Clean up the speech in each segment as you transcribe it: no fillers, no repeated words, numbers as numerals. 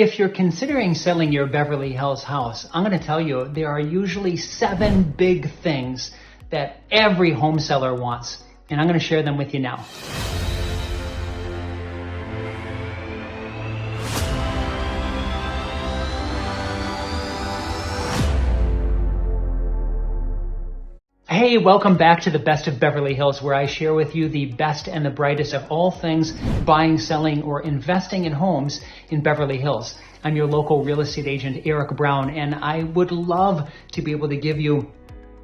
If you're considering selling your Beverly Hills house, I'm going to tell you there are usually 7 big things that every home seller wants, and I'm going to share them with you now. Hey, welcome back to the Best of Beverly Hills, where I share with you the best and the brightest of all things buying, selling, or investing in homes in Beverly Hills. I'm your local real estate agent, Erik Brown, and I would love to be able to give you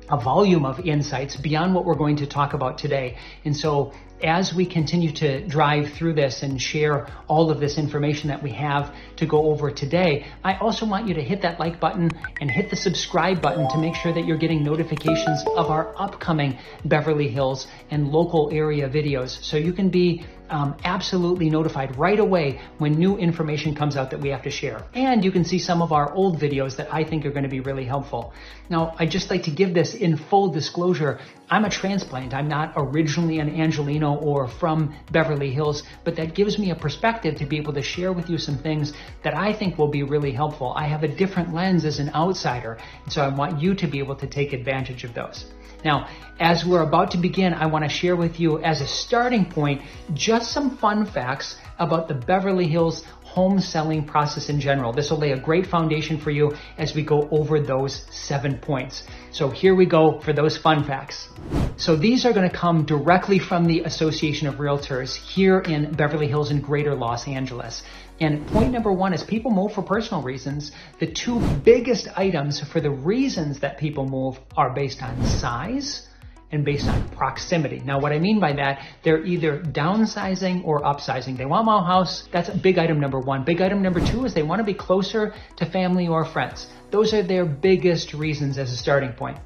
a volume of insights beyond what we're going to talk about today. And so as we continue to drive through this and share all of this information that we have to go over today, I also want you to hit that like button and hit the subscribe button to make sure that you're getting notifications of our upcoming Beverly Hills and local area videos, so you can be absolutely notified right away when new information comes out that we have to share. And you can see some of our old videos that I think are going to be really helpful. Now, I'd just like to give this in full disclosure. I'm a transplant. I'm not originally an Angelino or from Beverly Hills, but that gives me a perspective to be able to share with you some things that I think will be really helpful. I have a different lens as an outsider, and so I want you to be able to take advantage of those. Now, as we're about to begin, I want to share with you as a starting point just some fun facts about the Beverly Hills home selling process in general. This will lay a great foundation for you as we go over those 7 points. So here we go for those fun facts. So these are going to come directly from the Association of Realtors here in Beverly Hills and Greater Los Angeles. And point number 1 is people move for personal reasons. The 2 biggest items for the reasons that people move are based on size and based on proximity. Now, what I mean by that, they're either downsizing or upsizing. They want more house. That's big item number 1. Big item number 2 is they want to be closer to family or friends. Those are their biggest reasons as a starting point.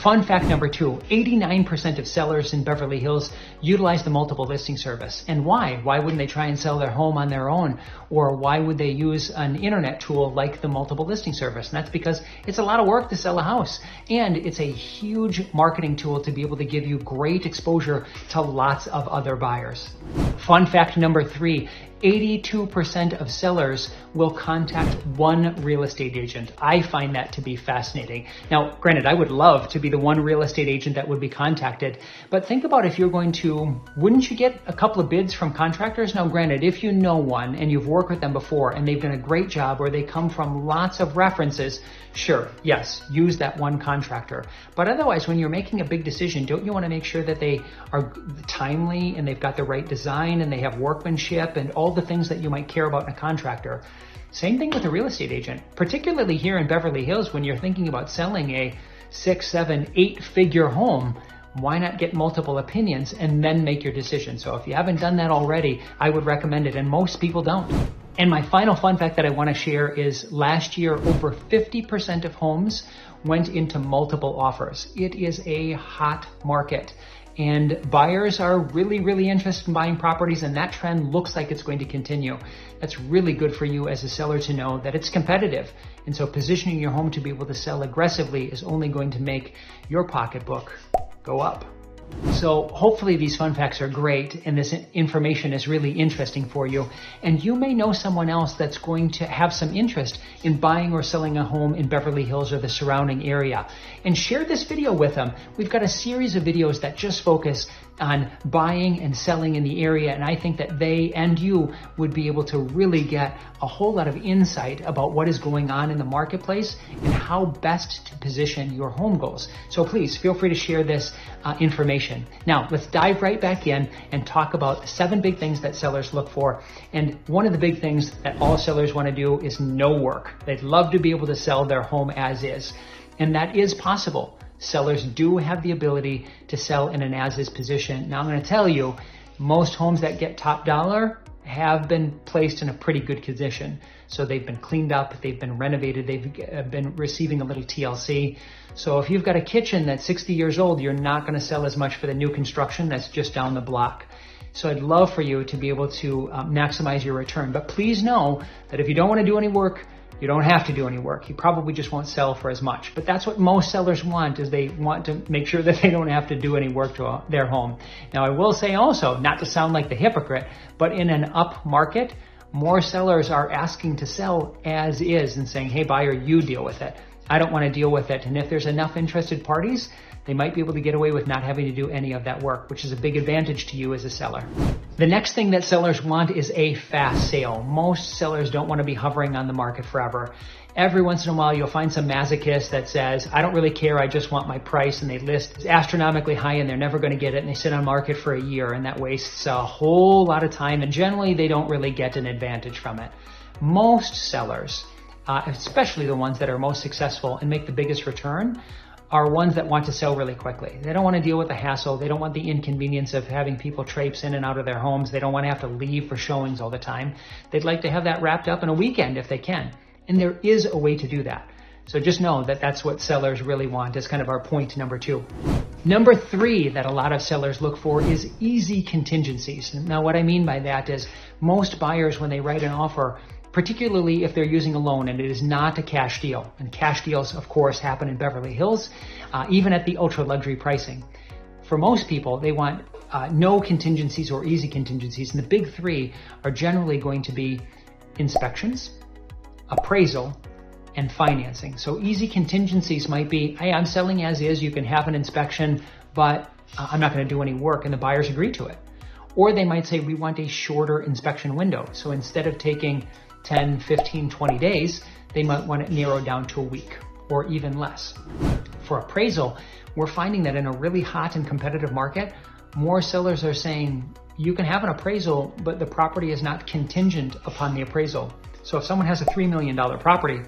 Fun fact number 2, 89% of sellers in Beverly Hills utilize the multiple listing service. And why? Why wouldn't they try and sell their home on their own? Or why would they use an internet tool like the multiple listing service? And that's because it's a lot of work to sell a house. And it's a huge marketing tool to be able to give you great exposure to lots of other buyers. Fun fact number 3, 82% of sellers will contact one real estate agent. I find that to be fascinating. Now, granted, I would love to be the one real estate agent that would be contacted, but think about if you're going to, wouldn't you get a couple of bids from contractors? Now, granted, if you know one and you've worked with them before and they've done a great job or they come from lots of references, sure, yes, use that one contractor. But otherwise, when you're making a big decision, don't you want to make sure that they are timely and they've got the right design and they have workmanship and all the things that you might care about in a contractor? Same thing with a real estate agent, particularly here in Beverly Hills when you're thinking about selling a 6, 7, 8-figure home. Why not get multiple opinions and then make your decision? So if you haven't done that already, I would recommend it, and most people don't. And my final fun fact that I want to share is last year, over 50% of homes went into multiple offers. It is a hot market. And buyers are really, really interested in buying properties, and that trend looks like it's going to continue. That's really good for you as a seller to know that it's competitive. And so positioning your home to be able to sell aggressively is only going to make your pocketbook go up. So hopefully these fun facts are great and this information is really interesting for you. And you may know someone else that's going to have some interest in buying or selling a home in Beverly Hills or the surrounding area. And share this video with them. We've got a series of videos that just focus on buying and selling in the area, and I think that they and you would be able to really get a whole lot of insight about what is going on in the marketplace and how best to position your home goals. So please feel free to share this information. Now, let's dive right back in and talk about 7 big things that sellers look for. And one of the big things that all sellers want to do is no work. They'd love to be able to sell their home as is, and that is possible. Sellers do have the ability to sell in an as-is position. Now, I'm going to tell you, most homes that get top dollar have been placed in a pretty good condition. So they've been cleaned up, they've been renovated, they've been receiving a little TLC. So if you've got a kitchen that's 60 years old, you're not going to sell as much for the new construction that's just down the block. So I'd love for you to be able to maximize your return. But please know that if you don't want to do any work, you don't have to do any work. You probably just won't sell for as much. But that's what most sellers want, is they want to make sure that they don't have to do any work to their home. Now, I will say also, not to sound like the hypocrite, but in an up market, More sellers are asking to sell as is and saying, hey buyer, you deal with it. I don't want to deal with it. And if there's enough interested parties, they might be able to get away with not having to do any of that work, which is a big advantage to you as a seller. The next thing that sellers want is a fast sale. Most sellers don't want to be hovering on the market forever. Every once in a while, you'll find some masochist that says, I don't really care, I just want my price, and they list astronomically high and they're never going to get it, and they sit on market for a year, and that wastes a whole lot of time, and generally they don't really get an advantage from it. Most sellers, especially the ones that are most successful and make the biggest return, are ones that want to sell really quickly. They don't want to deal with the hassle. They don't want the inconvenience of having people traipse in and out of their homes. They don't want to have to leave for showings all the time. They'd like to have that wrapped up in a weekend if they can. And there is a way to do that. So just know that that's what sellers really want as kind of our point number 2. Number 3 that a lot of sellers look for is easy contingencies. Now what I mean by that is most buyers, when they write an offer, particularly if they're using a loan and it is not a cash deal, and cash deals of course happen in Beverly Hills, even at the ultra luxury pricing. For most people, they want no contingencies or easy contingencies, and the big 3 are generally going to be inspections, appraisal, and financing. So easy contingencies might be, hey, I'm selling as is, you can have an inspection, but I'm not going to do any work, and the buyers agree to it. Or they might say, we want a shorter inspection window. So instead of taking 10, 15, 20 days, they might want it narrowed down to a week or even less. For appraisal, we're finding that in a really hot and competitive market, more sellers are saying, you can have an appraisal, but the property is not contingent upon the appraisal. So if someone has a $3 million property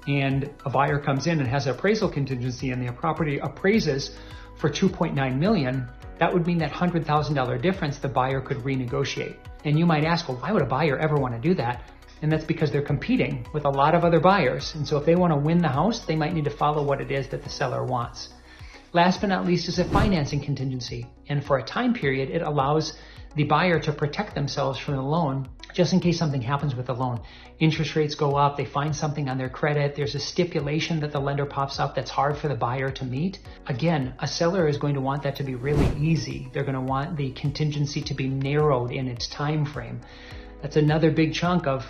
and a buyer comes in and has an appraisal contingency and the property appraises for $2.9 million, that would mean that $100,000 difference the buyer could renegotiate. And you might ask, well, why would a buyer ever want to do that? And that's because they're competing with a lot of other buyers. And so if they want to win the house, they might need to follow what it is that the seller wants. Last but not least is a financing contingency. And for a time period, it allows the buyer to protect themselves from the loan just in case something happens with the loan. Interest rates go up, they find something on their credit, there's a stipulation that the lender pops up that's hard for the buyer to meet. Again, a seller is going to want that to be really easy. They're going to want the contingency to be narrowed in its time frame. That's another big chunk of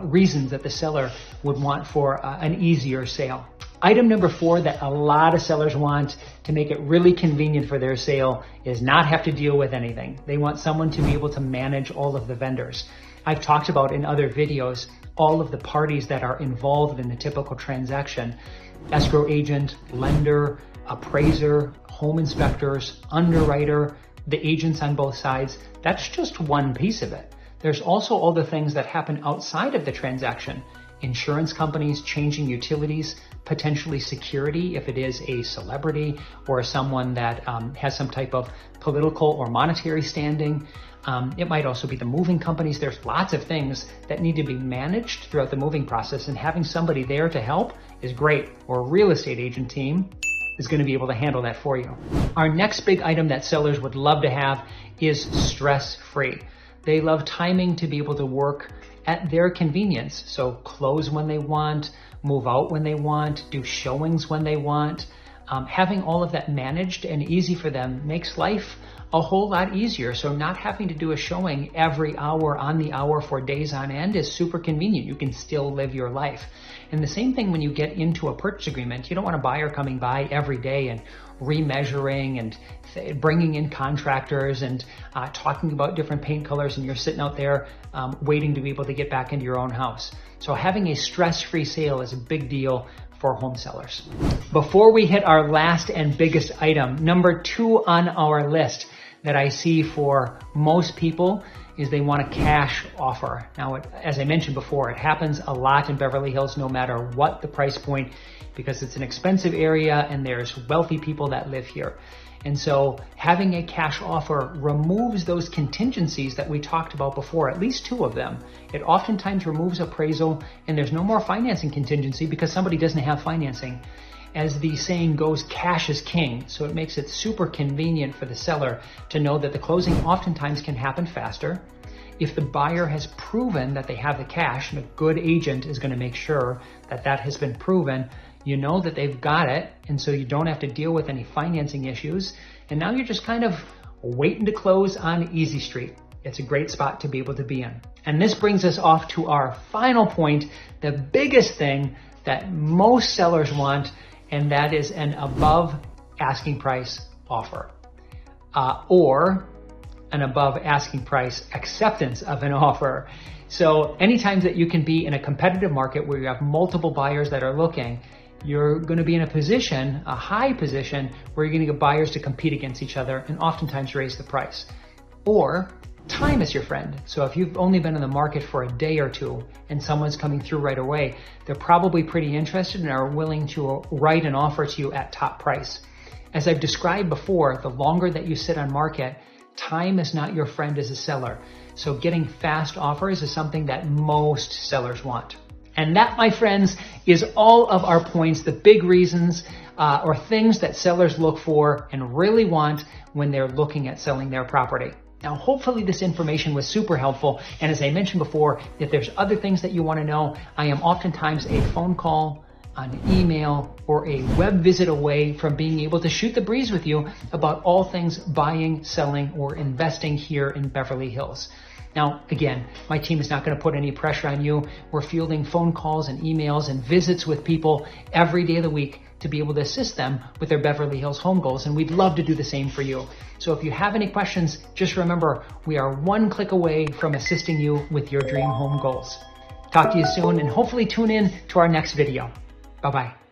reasons that the seller would want for an easier sale. Item number 4 that a lot of sellers want to make it really convenient for their sale is not have to deal with anything. They want someone to be able to manage all of the vendors. I've talked about in other videos all of the parties that are involved in the typical transaction. Escrow agent, lender, appraiser, home inspectors, underwriter, the agents on both sides. That's just one piece of it. There's also all the things that happen outside of the transaction. Insurance companies changing utilities, potentially security if it is a celebrity or someone that has some type of political or monetary standing. It might also be the moving companies. There's lots of things that need to be managed throughout the moving process, and having somebody there to help is great. Or a real estate agent team is going to be able to handle that for you. Our next big item that sellers would love to have is stress-free. They love timing to be able to work at their convenience. So close when they want, move out when they want, do showings when they want. Having all of that managed and easy for them makes life a whole lot easier. So not having to do a showing every hour on the hour for days on end is super convenient. You can still live your life. And the same thing when you get into a purchase agreement. You don't want a buyer coming by every day and remeasuring and bringing in contractors and talking about different paint colors, and you're sitting out there waiting to be able to get back into your own house. So having a stress-free sale is a big deal for home sellers. Before we hit our last and biggest item, number 2 on our list that I see for most people is they want a cash offer. Now, as I mentioned before, it happens a lot in Beverly Hills no matter what the price point, because it's an expensive area and there's wealthy people that live here. And so having a cash offer removes those contingencies that we talked about before, at least 2 of them. It oftentimes removes appraisal, and there's no more financing contingency because somebody doesn't have financing. As the saying goes, cash is king. So it makes it super convenient for the seller to know that the closing oftentimes can happen faster. If the buyer has proven that they have the cash, and a good agent is going to make sure that that has been proven, you know that they've got it, and so you don't have to deal with any financing issues. And now you're just kind of waiting to close on Easy Street. it's a great spot to be able to be in. And this brings us off to our final point, the biggest thing that most sellers want, and that is an above asking price offer, or an above asking price acceptance of an offer. So anytime that you can be in a competitive market where you have multiple buyers that are looking, you're going to be in a position, a high position, where you're going to get buyers to compete against each other and oftentimes raise the price. Or time is your friend. So if you've only been in the market for a day or two and someone's coming through right away, they're probably pretty interested and are willing to write an offer to you at top price. As I've described before, the longer that you sit on market, time is not your friend as a seller. So getting fast offers is something that most sellers want. And that, my friends, is all of our points, the big reasons or things that sellers look for and really want when they're looking at selling their property. Now, hopefully this information was super helpful. And as I mentioned before, if there's other things that you want to know, I am oftentimes a phone call, an email, or a web visit away from being able to shoot the breeze with you about all things buying, selling, or investing here in Beverly Hills. Now, again, my team is not going to put any pressure on you. We're fielding phone calls and emails and visits with people every day of the week to be able to assist them with their Beverly Hills home goals, and we'd love to do the same for you. So if you have any questions, just remember, we are one click away from assisting you with your dream home goals. Talk to you soon, and hopefully tune in to our next video. Bye-bye.